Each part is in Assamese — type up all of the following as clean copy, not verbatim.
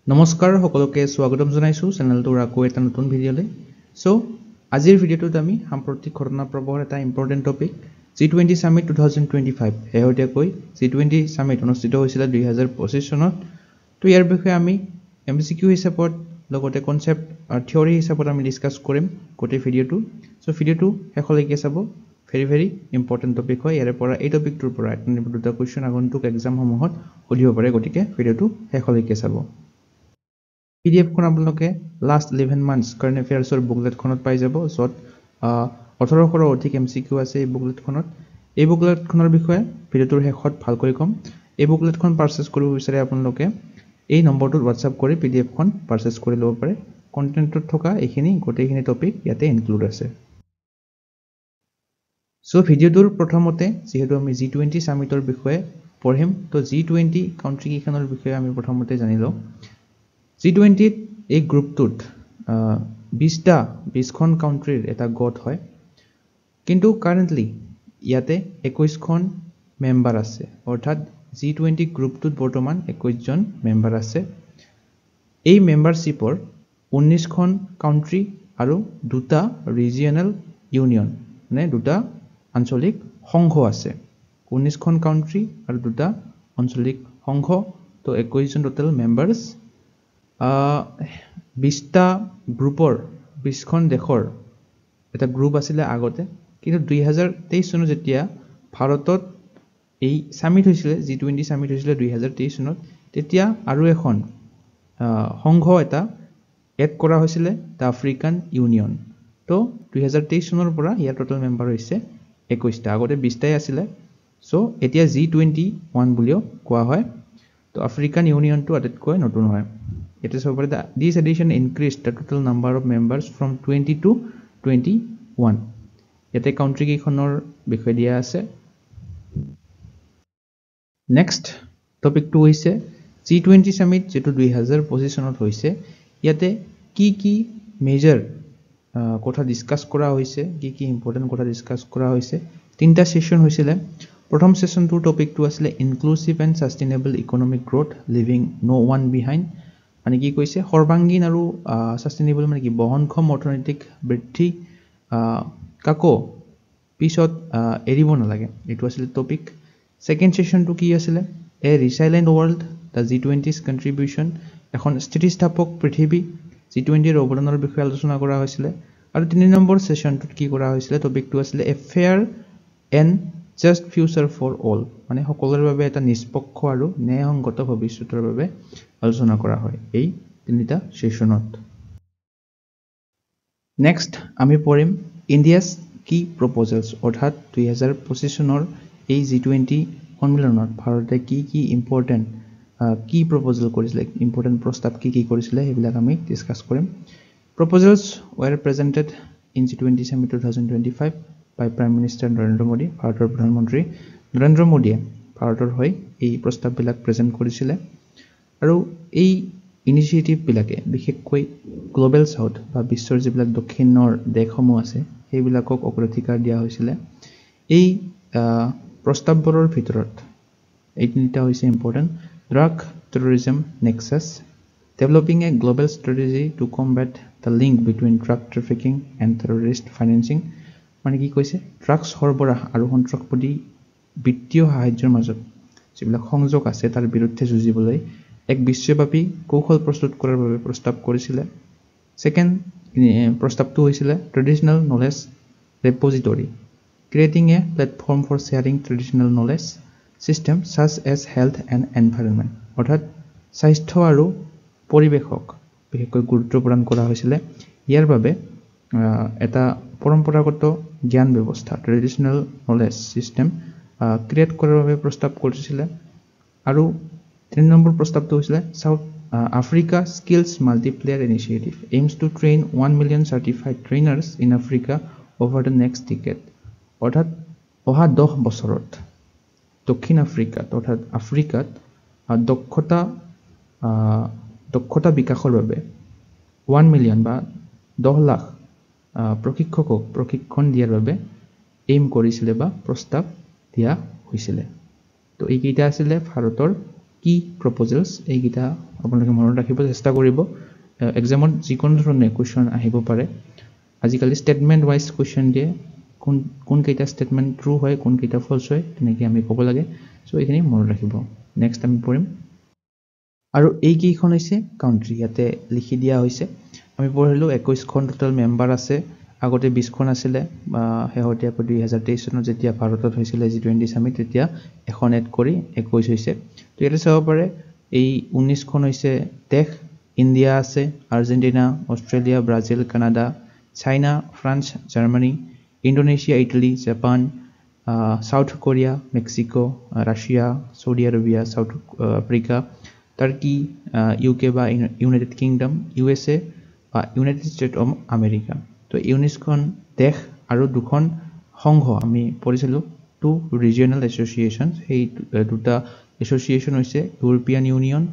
নমস্কাৰ সকলোকে স্বাগতম জনাইছো চেনেলটোৰ আকৌ এটা নতুন ভিডিঅ'লৈ সো আজিৰ ভিডিঅ'টোত আমি সাম্প্ৰতিক ঘটনা প্ৰবাহৰ এটা ইম্পৰ্টেন্ট টপিক G20 সামিট 2025 শেহতীয়াকৈ G20 সামিট অনুষ্ঠিত হৈছিল 2025 চনত তো ইয়াৰ বিষয়ে আমি এমসিকিউ হিচাপত লগতে কনসেপ্ট আৰু থিওৰি হিচাপত আমি ডিসকাস কৰিম গোটেই ভিডিঅ'টো সো ভিডিঅ'টো শেষলৈকে চাব very important টপিক হয় ইয়াৰ পৰা এই টপিকটোৰ পৰা দুটা কোৱেশ্চন আগন্তুক এক্সাম সমূহত সুধিব পাৰে গতিকে ভিডিঅ'টো শেষলৈকে চাব PDF খন আপোনালোকে লাষ্ট 11 মান্থস কারেন্ট অ্যাফেয়াৰ্সৰ বুকলেটখনত পাই যাব যত 1800ৰ অধিক এমসিকিউ আছে এই বুকলেটখনত এই বুকলেটখনৰ বিষয়ে ভিডিওটোৰ শেষত ভালকৈ কম এই বুকলেটখন পাৰচেজ কৰিব বিচাৰে আপোনালোকে এই নম্বৰটোত WhatsApp কৰি PDF খন পাৰচেজ কৰি ল'ব পাৰে কন্টেন্টত থকা এইখিনি গোটেইখিনি টপিক ইয়াতে ইনক্লুড আছে সো ভিডিওটোৰ প্ৰথমতে যেহেতু আমি G20 সামিটৰ বিষয়ে পঢ়িম তো G20 কাউন্ট্ৰি কিখনৰ বিষয়ে আমি প্ৰথমতে জানি লওঁ G20 এই গ্ৰুপটোত 20খন কাউন্ট্ৰিৰ এটা গট হয় কিন্তু কাৰেন্টলি ইয়াতে 21খন মেম্বাৰ আছে অৰ্থাৎ G20 গ্ৰুপটোত বৰ্তমান 21 জন মেম্বাৰ আছে এই মেম্বাৰশিপৰ 19খন কাউন্ট্ৰি আৰু দুটা ৰিজিয়নাল ইউনিয়ন মানে দুটা আঞ্চলিক সংঘ আছে 19খন কাউন্ট্ৰি আৰু দুটা আঞ্চলিক সংঘ তো 21 জন টোটাল মেম্বাৰস 20টা গ্ৰুপৰ 20খন দেশৰ এটা গ্ৰুপ আছিল আগতে কিন্তু 2023 চনত যেতিয়া ভাৰতত এই সামিট হৈছিল G20 সামিট হৈছিল 2023 চনত তেতিয়া আৰু এখন সংঘ এটা এড কৰা হৈছিল দা আফ্ৰিকান ইউনিয়ন তো 2023 চনৰ পৰা ইয়াৰ টোটাল মেম্বাৰ হৈছে 21টা আগতে 20টাই আছিল সো এতিয়া G21 বুলিও কোৱা হয় তো আফ্ৰিকান ইউনিয়নটো আটাইতকৈ নতুন হয় It is over this edition increased the total number of members from 20 to 21. Yete country kikhonor bikhoy dia ase. Next topic 2 hoise G20 summit jetu 2025 sonot hoise yate ki major kotha discuss kora hoise ki important kotha discuss kora hoise tinta session hoisile prothom session to topic 2 asile inclusive and sustainable economic growth leaving no one behind মানে কি কৈছে সৰ্বাঙ্গীন আৰু সাস্টেইনেবল মানে কি বহনক্ষম অৰ্থনৈতিক বৃদ্ধি কাকো পিছত এৰিব নালাগে এটো আছিল টপিক সেকেন্ড সেশনটো কি আছিল এ ৰিসাইলেন্ট ওয়াৰ্ল্ড দা G20's কন্ট্ৰিবিউশন এখন স্থিতিস্থাপক পৃথিৱী G20 ৰ অৱদানৰ বিষয়ে আলোচনা কৰা হৈছিল আৰু 3 নম্বৰ সেশনটোত কি কৰা হৈছিল টপিকটো আছিল a fair and just future for all মানে সকলোৰ বাবে এটা নিষ্পক্ষ আৰু ন্যায়সংগত ভৱিষ্যতৰ বাবে আলোচনা কৰা হয় এই তিনিটা সেশনত নেক্সট আমি পঢ়িম ইন্ডিয়াস কি প্ৰপোজালস অৰ্থাৎ 2025 চনৰ এই G20 সন্মিলনত ভাৰতে কি ইম্পৰ্টেন্ট কি প্ৰপোজাল কৰিছিল ইম্পৰ্টেন্ট প্ৰস্তাৱ কি কৰিছিল হেবিলাক আমি ডিসকাস কৰিম proposals were presented in G20 summit 2025 by Prime Minister Narendra Modi ভাৰতৰ প্ৰধানমন্ত্ৰী নৰেন্দ্ৰ মোদীয়ে ভাৰতৰ হৈ এই প্ৰস্তাৱবিলাক প্ৰেজেন্ট কৰিছিল আৰু এই ইনিশিয়েটিভ বিলাকে বিশেষকৈ গ্লোবাল সাউথ বা বিশ্বৰ যিবিলাক দক্ষিণৰ দেশসমূহ আছে সেইবিলাকক অগ্ৰাধিকাৰ দিয়া হৈছিল এই প্ৰস্তাৱবোৰৰ ভিতৰত এই তিনিটা হৈছে important drug terrorism Nexus developing a global strategy to combat the link between drug trafficking and terrorist financing মানে কি কৈছে ড্ৰাগছ সৰবৰাহ আৰু সন্ত্ৰাসবাদী বিত্তীয় সাহায্যৰ মাজত যিবিলাক সংযোগ আছে তাৰ বিৰুদ্ধে যুঁজিবলৈ এক বিশ্বব্যাপী কৌশল প্ৰস্তুত কৰাৰ বাবে প্ৰস্তাৱ কৰিছিল সেকেন্ড প্ৰস্তাৱটো হৈছিল ট্ৰেডিশনাল knowledge ৰেপজিটৰি creating a platform for sharing traditional knowledge system such as health and environment অৰ্থাৎ স্বাস্থ্য আৰু পৰিবেশক বিশেষকৈ গুৰুত্ব প্ৰদান কৰা হৈছিল ইয়াৰ বাবে এটা পৰম্পৰাগত জ্ঞান ব্যৱস্থা ট্ৰেডিশনাল নলেজ সিস্টেম ক্ৰিয়েট কৰাৰ বাবে প্ৰস্তাৱ কৰিছিল আৰু 3 নম্বৰ প্ৰস্তাৱটো হৈছিল south Africa skills multiplayer initiative aims to train 1 million certified trainers in Africa over the next decade অৰ্থাৎ অহা 10 বছৰত দক্ষিণ আফ্ৰিকাত অৰ্থাৎ আফ্ৰিকাত দক্ষতা বিকাশৰ বাবে 1 মিলিয়ন বা 10 লাখ প্ৰশিক্ষকক প্ৰশিক্ষণ দিয়াৰ বাবে এইম কৰিছিল বা প্ৰস্তাৱ দিয়া হৈছিল তো এই কেইটা আছিল ভাৰতৰ কি প্ৰপ'জেলছ এইকেইটা আপোনালোকে মনত ৰাখিব চেষ্টা কৰিব এক্সামত যিকোনো ধৰণে কুৱেশ্যন আহিব পাৰে আজিকালি ষ্টেটমেণ্ট ৱাইজ কুৱেশ্যন দিয়ে কোন কেইটা ষ্টেটমেণ্ট ট্ৰু হয় কোন কেইটা ফলছ হয় তেনেকৈ আমি ক'ব লাগে চ' এইখিনি মনত ৰাখিব নেক্সট আমি পঢ়িম আৰু এইকেইখন হৈছে কাউণ্ট্ৰি ইয়াতে লিখি দিয়া হৈছে আমি পঢ়িলোঁ 21খন টোটেল মেম্বাৰ আছে আগতে 20খন আছিলে শেহতীয়াকৈ 2023 চনত যেতিয়া ভাৰতত হৈছিলে G20 সামিট তেতিয়া এখন এড কৰি 21 হৈছে তো ইয়াতে চাব পাৰে এই 19খন হৈছে দেশ ইণ্ডিয়া আছে Argentina Australia Brazil Canada China France Germany Indonesia Italy Japan south Korea Mexico Russia Saudi Arabia south Africa Turkey UK বা ইউনাইটেড কিংডম USA বা ইউনাইটেড ষ্টেট অফ আমেৰিকা তো 19খন দেশ আৰু দুখন সংঘ আমি পঢ়িছিলোঁ টু ৰিজিয়নেল এছ'চিয়েশ্যন সেই দুটা এছ'চিয়েশ্যন হৈছে ইউৰোপিয়ান ইউনিয়ন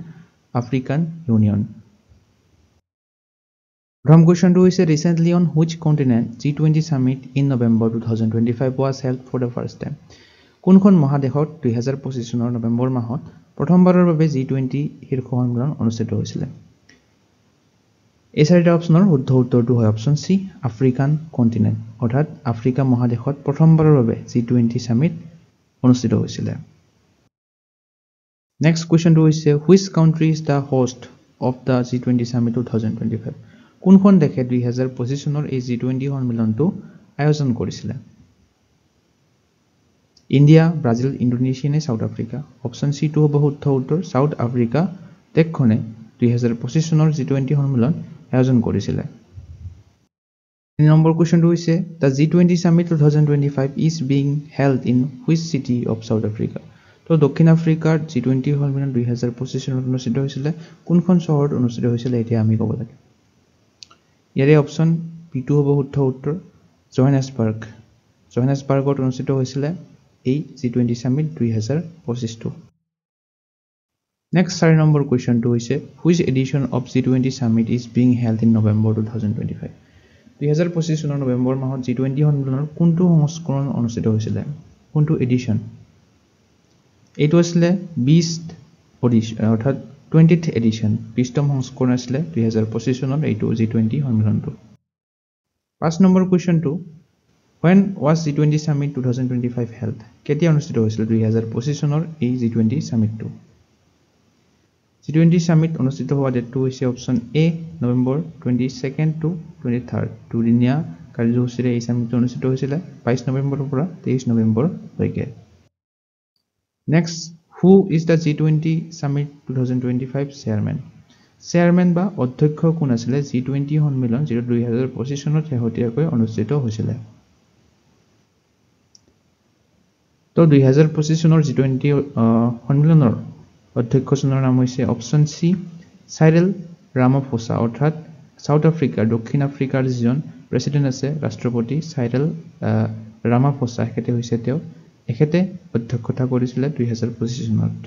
আফ্ৰিকান ইউনিয়ন প্ৰথম কুৱেশ্যনটো হৈছে recently on which continent G20 summit in November 2025 was held for the first time কোনখন মহাদেশত 2025 চনৰ নৱেম্বৰ মাহত প্ৰথমবাৰৰ বাবে G20 শীৰ্ষ সন্মিলন অনুষ্ঠিত হৈছিলে এই চাৰিটা অপচনৰ শুদ্ধ উত্তৰটো হয় অপচন সি আফ্ৰিকান কণ্টিনেণ্ট অৰ্থাৎ আফ্ৰিকা মহাদেশত প্ৰথমবাৰৰ বাবে G20 সামিট অনুষ্ঠিত হৈছিলে নেক্সট কুৱেশ্যনটো হৈছে which country is the host of the G20 summit 2025 কোনখন দেশে 2025 চনৰ এই G20 সন্মিলনটো আয়োজন কৰিছিলে ইণ্ডিয়া ব্ৰাজিল ইণ্ডোনেছিয়া নে সাউথ আফ্ৰিকা অপচন সি টো হ'ব শুদ্ধ উত্তৰ সাউথ আফ্ৰিকা দেশখনে 2025 চনৰ G20 সন্মিলন আয়োজন কৰিছিলে তিনি নম্বৰ কুৱেশ্যনটো হৈছে the G20 summit 2025 is being held in which city of south Africa তো দক্ষিণ আফ্ৰিকাৰ G20 সন্মিলন 2025 চনত অনুষ্ঠিত হৈছিলে কোনখন চহৰত অনুষ্ঠিত হৈছিলে এতিয়া আমি ক'ব লাগে ইয়াৰে অপচন বি2 হ'ব শুদ্ধ উত্তৰ জোহানেছবাৰ্গত অনুষ্ঠিত হৈছিলে এই G20 সামিট 2025 টো নেক্সট 4 নম্বৰ কুৱেশ্যনটো হৈছে which edition of G20 summit is being held in November 2025 2025 চনৰ নৱেম্বৰ মাহত G20 সন্মিলনৰ কোনটো সংস্কৰণ অনুষ্ঠিত হৈছিলে কোনটো এডিশ্যন এইটো আছিলে 20th এডিশ্যন অৰ্থাৎ 20th এডিশ্যন 20তম সংস্কৰণ আছিলে 2025 চনৰ এইটো G20 সন্মিলনটো 5 নম্বৰ কুৱেশ্যনটো when was G20 summit 2025 held কেতিয়া অনুষ্ঠিত হৈছিল 2025 চনৰ এই G20 সামিটটো G20 সামিট অনুষ্ঠিত হোৱা ডেটটো হৈছে option A November 22nd to 23rd দুদিনীয়া কাৰ্যসূচীৰে এই সামিটটো অনুষ্ঠিত হৈছিল 22 নৱেম্বৰৰ পৰা 23 নৱেম্বৰ লৈকে next who is the G20 summit 2025 chairman বা অধ্যক্ষ কোন আছিলে G20 সন্মিলন যিটো 2025 চনত শেহতীয়াকৈ অনুষ্ঠিত হৈছিল তো 2025 চনৰ G20 সন্মিলনৰ অধ্যক্ষজনৰ নাম হৈছে অপচন সি চাইৰেল ৰামাফোসা অৰ্থাৎ সাউথ আফ্ৰিকাৰ দক্ষিণ আফ্ৰিকাৰ যিজন প্ৰেসিডেন্ট আছে ৰাষ্ট্ৰপতি চাইৰেল ৰামাফোসা এখেতে হৈছে তেওঁ এখেতে অধ্যক্ষতা কৰিছিল 2025 চনত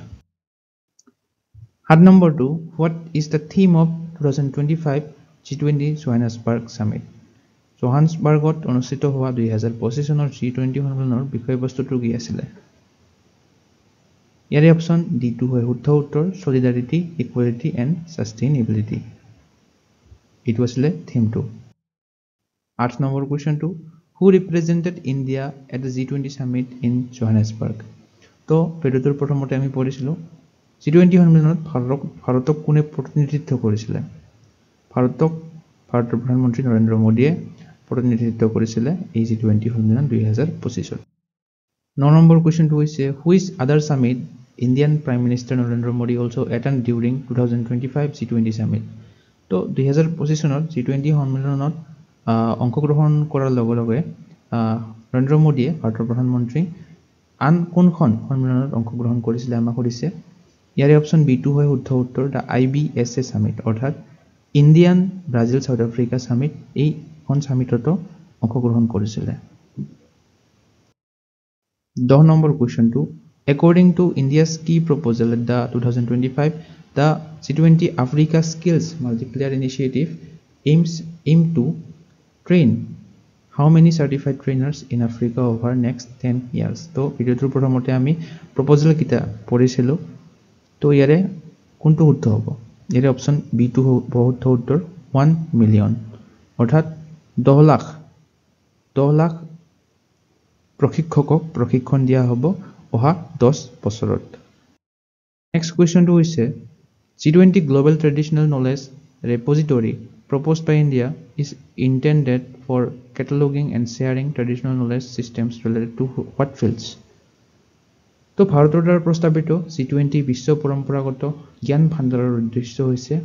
7 নম্বৰটো what is the theme of 2025 G20 Johannesburg summit জোহানেছবাৰ্গত অনুষ্ঠিত হোৱা 2025 চনৰ G20 সন্মিলনৰ বিষয়বস্তুটো কি আছিল ইয়াৰে অপচন ডি2 হয় শুদ্ধ উত্তৰ সলিডাৰিটি ইকুৱেলিটি এণ্ড সাষ্টেইনেবিলিটি এইটো আছিল থিমটো 8 নম্বৰ কুৱেশ্যনটো who represented India at the G20 summit in Johannesburg তো ভিডিঅ'টোৰ প্ৰথমতে আমি পঢ়িছিলোঁ G20 সন্মিলনত ভাৰতক কোনে প্ৰতিনিধিত্ব কৰিছিলে ভাৰতৰ প্ৰধানমন্ত্ৰী নৰেন্দ্ৰ মোদীয়ে প্ৰতিনিধিত্ব কৰিছিলে এই G20 সন্মিলন 2025 9 নম্বৰ কুৱেশ্যনটো হৈছে হুইচ আদাৰ summit Indian prime minister Narendra Modi also attend during 2025 G20 summit তো 2025 চনত G20 সন্মিলনত অংশগ্ৰহণ কৰাৰ লগে লগে নৰেন্দ্ৰ মোদীয়ে ভাৰতৰ প্ৰধানমন্ত্ৰী আন কোনখন সন্মিলনত অংশগ্ৰহণ কৰিছিলে আমাক সুধিছে ইয়াৰে অপচন বি2 হয় শুদ্ধ উত্তৰ দা IBSA সামিট অৰ্থাৎ Indian Brazil south Africa summit এইখন সামিটতো অংশগ্ৰহণ কৰিছিলে 10 number কুৱেশ্যনটো according to India's key proposal at the 2025 the G20 Africa Skills Multiplier Initiative aim to train how many certified trainers in Africa over next 10 years তো ভিডিওটোৰ প্ৰথমতে আমি প্ৰপ'জাল কিটা পঢ়িছিলোঁ তো ইয়াৰে কোনটো শুদ্ধ হ'ব ইয়াৰে অপশ্যন বি টু হ'ব শুদ্ধ উত্তৰ 1 মিলিয়ন অৰ্থাৎ 10 লাখ প্ৰশিক্ষকক প্ৰশিক্ষণ দিয়া হ'ব অহা 10 বছৰত নেক্সট কুৱেশ্যনটো হৈছে G20 Global Traditional Knowledge Repository proposed by India is intended for cataloging and sharing traditional knowledge systems related to what fields? তো ভাৰতৰ দ্বাৰা প্ৰস্তাৱিত G20 বিশ্ব পৰম্পৰাগত জ্ঞান ভাণ্ডাৰৰ উদ্দেশ্য হৈছে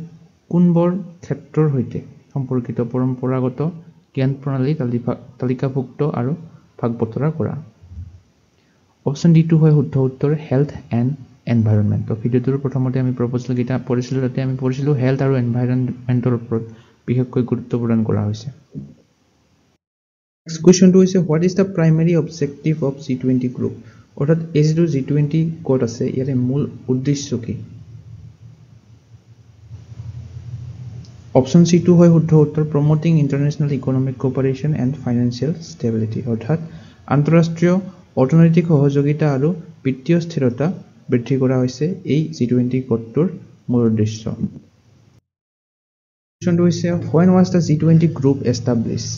কোনবোৰ ক্ষেত্ৰৰ সৈতে সম্পৰ্কিত পৰম্পৰাগত জ্ঞান প্ৰণালী তালিকাভুক্ত আৰু ভাগ বতৰা কৰা অপশ্যন ডি টু হয় শুদ্ধ উত্তৰ হেল্থ এণ্ড এনভাইৰনমেণ্ট তো ভিডিঅ'টোৰ প্ৰথমতে আমি প্ৰপ'জেল কেইটা পঢ়িছিলোঁ তাতে আমি পঢ়িছিলোঁ হেল্থ আৰু এনভাইৰনমেণ্টৰ ওপৰত বিশেষকৈ গুৰুত্ব প্ৰদান কৰা হৈছে নেক্সট কুৱেশ্যনটো হৈছে what is the primary objective of G20 group অৰ্থাৎ এই যিটো G20 গোট আছে ইয়াৰে মূল উদ্দেশ্য কি অপশ্যন সি টু হয় শুদ্ধ উত্তৰ promoting international economic cooperation and financial stability অৰ্থাৎ আন্তঃৰাষ্ট্ৰীয় অৰ্থনৈতিক সহযোগিতা আৰু বিত্তীয় স্থিৰতা বৃদ্ধি কৰা হৈছে এই G20 গোটটোৰ মূল উদ্দেশ্য কুৱেশ্যনটো হৈছে when was the G20 group established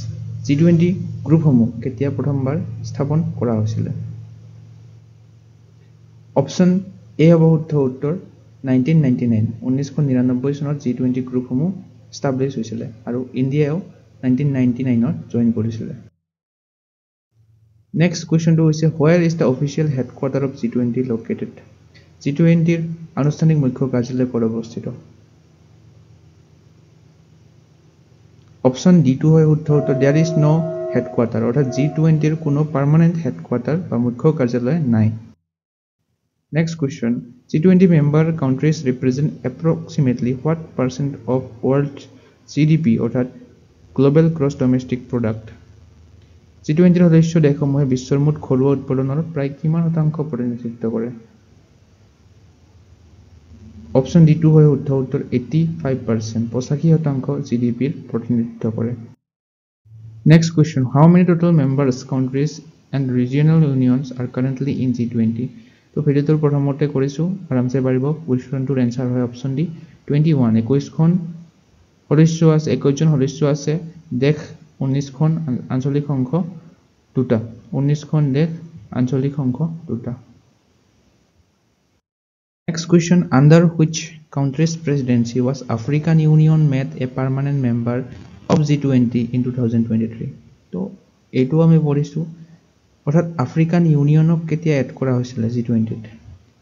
G20 গ্ৰুপসমূহ কেতিয়া প্ৰথমবাৰ স্থাপন কৰা হৈছিল অপশ্যন এ হ'ব শুদ্ধ উত্তৰ 1999 চনত G20 গ্ৰুপসমূহ এষ্টাব্লিছ হৈছিল আৰু ইণ্ডিয়াও 1999 ত জইন কৰিছিল নেক্সট কুৱেশ্যনটো হৈছে where is the official headquarter of G20 located G20 ৰ আনুষ্ঠানিক মুখ্য কাৰ্যালয় ক'ত অৱস্থিত অপশ্যন ডি টু হয় শুদ্ধ উত্তৰ there is no headquarter অৰ্থাৎ G20 ৰ কোনো পাৰ্মানেণ্ট হেডকোৱাৰ্টাৰ বা মুখ্য কাৰ্যালয় নাই Next question. G20 member countries represent approximately what percent of world GDP or global gross domestic product? G20 সদস্য দেশসমূহে বিশ্বৰ মুঠ ঘৰুৱা উৎপাদনৰ প্ৰায় কিমান শতাংশ প্ৰতিনিধিত্ব কৰে? অপশ্যন ডি টু হয় শুদ্ধ উত্তৰ 85%, 85% GDP ৰ প্ৰতিনিধিত্ব কৰে। Next question. How many total members countries and regional unions are currently in G20? তো ভিডিওটোৰ প্ৰথমতে কৰিছো আৰামছে পাৰিব কুৱেশ্যনটোৰ এনসাৰ হয় অপশ্যন ডি 21 21খন সদস্য আছে 21জন সদস্য আছে দেশ 19খন আঞ্চলিক সংঘ দুটা 19খন দেশ আঞ্চলিক সংঘ দুটা Next question under which country's presidency was African Union made a permanent member of G20 in 2023 তো এইটো আমি পঢ়িছো অৰ্থাৎ আফ্ৰিকান ইউনিয়নক কেতিয়া এড কৰা হৈছিল G20 ত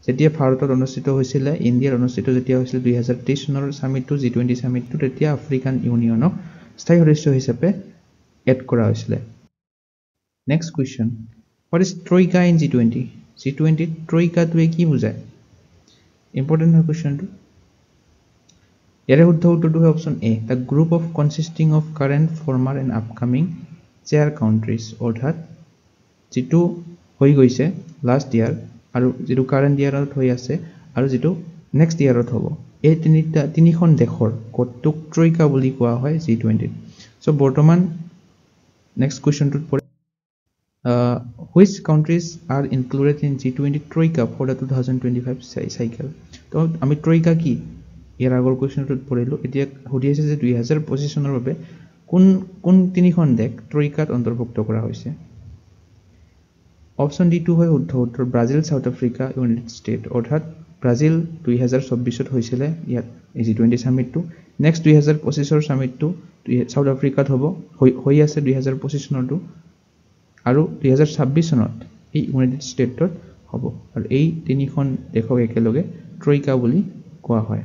যেতিয়া ভাৰতত অনুষ্ঠিত হৈছিল ইণ্ডিয়াৰ অনুষ্ঠিত যেতিয়া হৈছিল 2023 চনৰ সামিটটো G20 সামিটটো তেতিয়া আফ্ৰিকান ইউনিয়নক স্থায়ী সদস্য হিচাপে এড কৰা হৈছিল next question what is troika in G20 G20 troika টোৱে কি বুজায় ইম্পৰ্টেন্ট হয় কোৱেশ্চনটো ইয়াৰে শুদ্ধ উত্তৰটো হয় option A the group of consisting of current former and upcoming chair countries অৰ্থাৎ যেটো হৈ গৈছে লাষ্ট ইয়াৰ আৰু যেটো কাৰেন্ট ইয়াৰত হৈ আছে আৰু যেটো নেক্সট ইয়াৰত হ'ব এই তিনিখন দেশৰ কটুক ট্ৰইকা বুলি কোৱা হয় G20 সো বৰ্তমান নেক্সট কোৱেশ্চনটোত পৰে which countries are included in G20 troika for the 2025 cycle তো আমি ট্ৰইকা কি ইয়াৰ আগৰ কোৱেশ্চনটোত পঢ়িলো এতিয়া সুধি আছে যে 2025 চনৰ বাবে কোন তিনিখন দেশ ট্ৰইকাত অন্তৰ্ভুক্ত কৰা হৈছে অপশ্যন ডি টু হয় শুদ্ধ উত্তৰ Brazil south Africa United state অৰ্থাৎ ব্ৰাজিল 2024 ত হৈছিল ইয়াত G20 সামিটটো নেক্সট 2025 ৰ সামিটটো সাউথ আফ্ৰিকাত হ'ব হৈ আছে 2025 চনটো আৰু 2026 চনত এই ইউনাইটেড ষ্টেটত হ'ব আৰু এই তিনিখন দেশক একেলগে ট্ৰইকা বুলি কোৱা হয়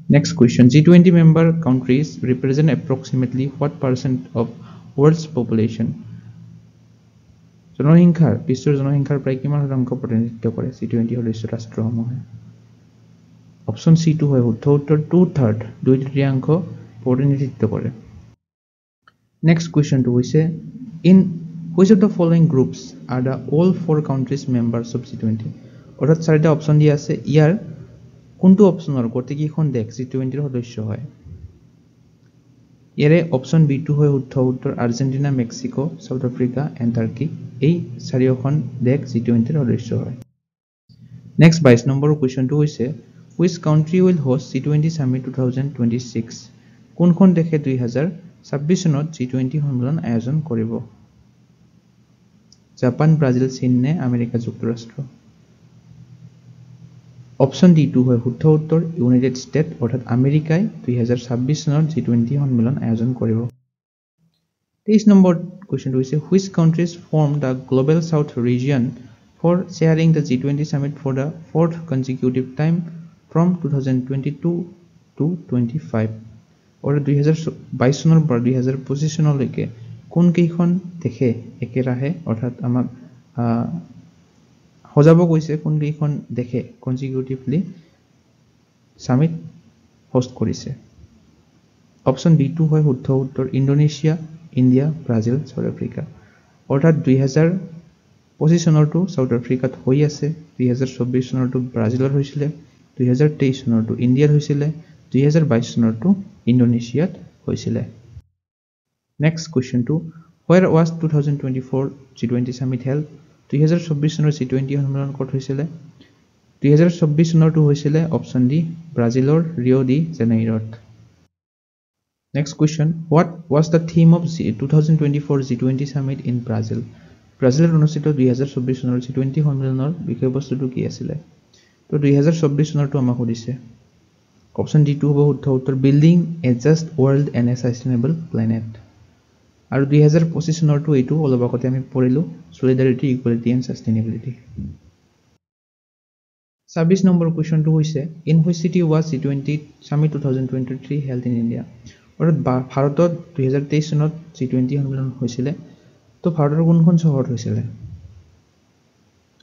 Next question. G20 member countries represent approximately what percent of world's population? জনসংখ্যাৰ বিশ্বৰ জনসংখ্যাৰ প্ৰায় কিমান শতাংশ প্ৰতিনিধিত্ব কৰে G20 সদস্য ৰাষ্ট্ৰসমূহে অপশ্যন সি টু হয় শুদ্ধ উত্তৰ 2/3 2/3 প্ৰতিনিধিত্ব কৰে নেক্সট কোৱেশ্চনটো হৈছে in which of the following groups are the all four countries members of G20 অৰ্থাৎ চাৰিটা অপশ্যন দিয়া আছে ইয়াৰ কোনটো অপশ্যনৰ গতিকেইখন দেশ G20 ৰ সদস্য হয় ইয়াৰে অপশ্যন বি টু হয় শুদ্ধ উত্তৰ Argentina Mexico south Africa and Turkey এই চাৰিখন দেশ G20 ৰ সদস্য হয় Next 22 নম্বৰ কুৱেশ্যনটো হৈছে which country will host G20 summit 2026 কোনখন দেশে 2026 চনত G20 সন্মিলন আয়োজন কৰিব জাপান ব্ৰাজিল চীন নে আমেৰিকা যুক্তৰাষ্ট্ৰ অপচন ডি টু হয় শুদ্ধ উত্তৰ ইউনাইটেড ষ্টেট অৰ্থাৎ আমেৰিকাই 2026 চনত G20 সন্মিলন আয়োজন কৰিব 23 নম্বৰ কুৱেশ্যনটো হৈছে which countries form the global south region for chairing the G20 summit for the fourth consecutive time from 2022 to 25 or 2022 চনৰ পৰা 2025 চনলৈকে কোন কেইখন দেশে একেৰাহে অৰ্থাৎ আমাক হজাব কৈছে কোন কেইখন দেশে কনজিকিউটিভলি সামিট হোষ্ট কৰিছে অপচন বি টু হয় শুদ্ধ উত্তৰ Indonesia India Brazil south Africa অৰ্থাৎ 2025 চনৰটো সাউথ আফ্ৰিকাত হৈ আছে 2024 চনৰটো ব্ৰাজিলত হৈছিল 2023 চনৰটো ইণ্ডিয়াত হৈছিল 2022 চনৰটো ইণ্ডোনেছিয়াত হৈছিল next কোৱেশ্চনটো where was 2024 G20 summit held 2024 চনৰ G20 সন্মিলন ক'ত হৈছিল 2024 চনৰটো হৈছিল অপচন ডি ব্ৰাজিলৰ Rio D জেনেইৰোত Next question, what was the theme of 2024 G20 summit in Brazil? Brazil অনুষ্ঠিত 2024 চনৰ G20 সন্মিলনৰ বিষয়বস্তুটো কি আছিল? তো 2024 চনৰটো আমাক সুধিছে। অপচন ডি টু হ'ব শুদ্ধ উত্তৰ building a just world and a sustainable planet. আৰু 2025 চনৰটো এইটো অলপ আগতে আমি পঢ়িলো সলিডাৰিটি ইকুৱেলিটি এণ্ড সাষ্টেইনেবিলিটি। 26 নম্বৰ কোৱেশ্চনটো হৈছে in which city was G20 summit 2023 held in India? ভাৰতত 2023 চনত G20 সন্মিলন হৈছিল তো ভাৰতৰ কোনখন চহৰত হৈছিল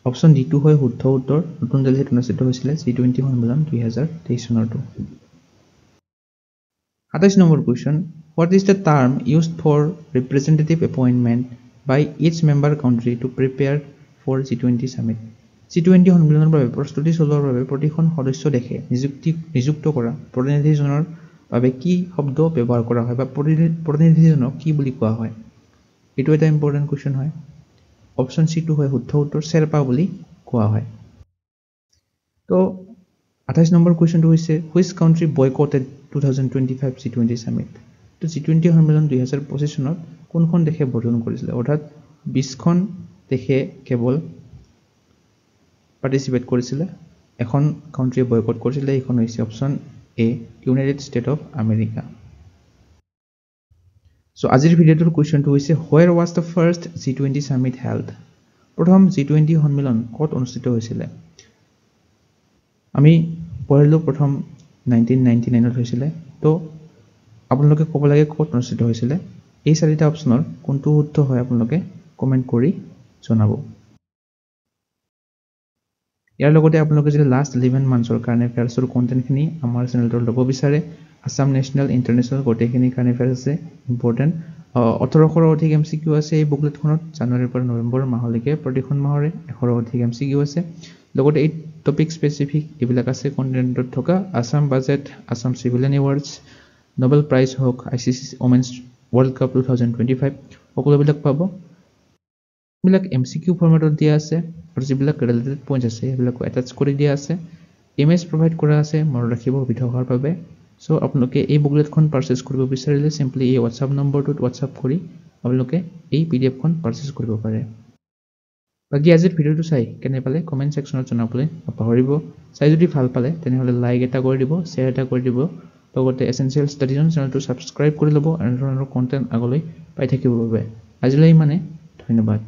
অপচন ডি টু হয় শুদ্ধ উত্তৰ নতুন দিল্লীত অনুষ্ঠিত হৈছিল G20 সন্মিলন 2023 চনৰটো 28 number question what is the term used for representative appointment by each member country to prepare for G20 summit G20 সন্মিলনৰ বাবে প্ৰস্তুতি চলোৱাৰ বাবে প্ৰতিখন সদস্য দেশে নিযুক্ত কৰা প্ৰতিনিধিজনৰ বাবে কি শব্দ ব্যৱহাৰ কৰা হয় বা প্ৰতিনিধিজনক কি বুলি কোৱা হয় এটো এটা ইম্পৰ্টেন্ট কোৱেশ্চন হয় অপচন সি টু হয় শুদ্ধ উত্তৰ শেৰপা বুলি কোৱা হয় তো 28 নম্বৰ কোৱেশ্চনটো হৈছে which country boycotted 2025 G20 summit তো G20 সন্মিলন 2025 চনত কোনখন দেশে বৰ্জন কৰিছিল অৰ্থাৎ 20খন দেশে কেৱল পাৰ্টিসিপেট কৰিছিল এখন কাউন্ট্ৰি বয়কট কৰিছিল এইখন হৈছে option A United States of America. So আজিৰ ভিডিওটোৰ কোৱেশ্চনটো হৈছে where was the first G20 summit held? প্ৰথম G20 সন্মিলন ক'ত অনুষ্ঠিত হৈছিল? আমি পঢ়িলো প্ৰথম 1999 ত হৈছিল তো আপোনালোকে ক'ব লাগে ক'ত অনুষ্ঠিত হৈছিল এই চাৰিটা অপচনৰ কোনটো শুদ্ধ হয় আপোনালোকে কমেন্ট কৰি জনাব ইয়াৰ লগতে আপোনালোকে যদি লাষ্ট 11 মান্থৰ কাৰেন্ট এফেয়াৰ্ছৰ কন্টেন্টখিনি আমাৰ চেনেলটোৰ ল'ব বিচাৰে আসাম নেশনেল ইন্টাৰনেশনাল গোটেইখিনি কাৰেন্ট এফেয়াৰ্ছ আছে ইম্পৰ্টেন্ট 1800ৰ অধিক এমসিকিউ আছে এই বুকলেটখনত জানুৱাৰীৰ পৰা নৱেম্বৰ মাহলৈকে প্ৰতিখন মাহৰে 100ৰ অধিক এমসিকিউ আছে লগতে এই টপিক স্পেসিফিক এইবিলাক আছে কন্টেন্টত থকা Assam budget Assam civilian awards Nobel prize হওক আইসিসি ওমেন্স ওয়াৰ্ল্ড কাপ 2025 সকলোবিলাক পাব বিলাক এমসিকিউ ফৰম্যাটত দিয়া আছে আৰু যিবিলাক ৰিলেটেড পইণ্টছ আছে সেইবিলাক এটাচ কৰি দিয়া আছে ইমেজ প্ৰভাইড কৰা আছে মনত ৰাখিব সুবিধা হোৱাৰ বাবে সো আপোনালোকে এই বুকলেটখন পাৰচেজ কৰিব বিচাৰিলে সিম্পলি এই WhatsApp নম্বৰটোত WhatsApp কৰি আপোনালোকে এই পিডিএফখন পাৰচেজ কৰিব পাৰে বাকি আজিৰ ভিডিওটো চাই কেনে পালে কমেন্ট সেকশনত জনাবলৈ নাপাহৰিব চাই যদি ভাল পালে তেনেহলে লাইক এটা কৰি দিব শেয়াৰ এটা কৰি দিব লগতে এসেনশিয়েল ষ্টাডিজন চেনেলটো সাবস্ক্ৰাইব কৰি ল'ব আৰু ধৰণৰ কন্টেন্ট আগলৈ পাই থাকিবৰ বাবে আজিলৈ মানে ধন্যবাদ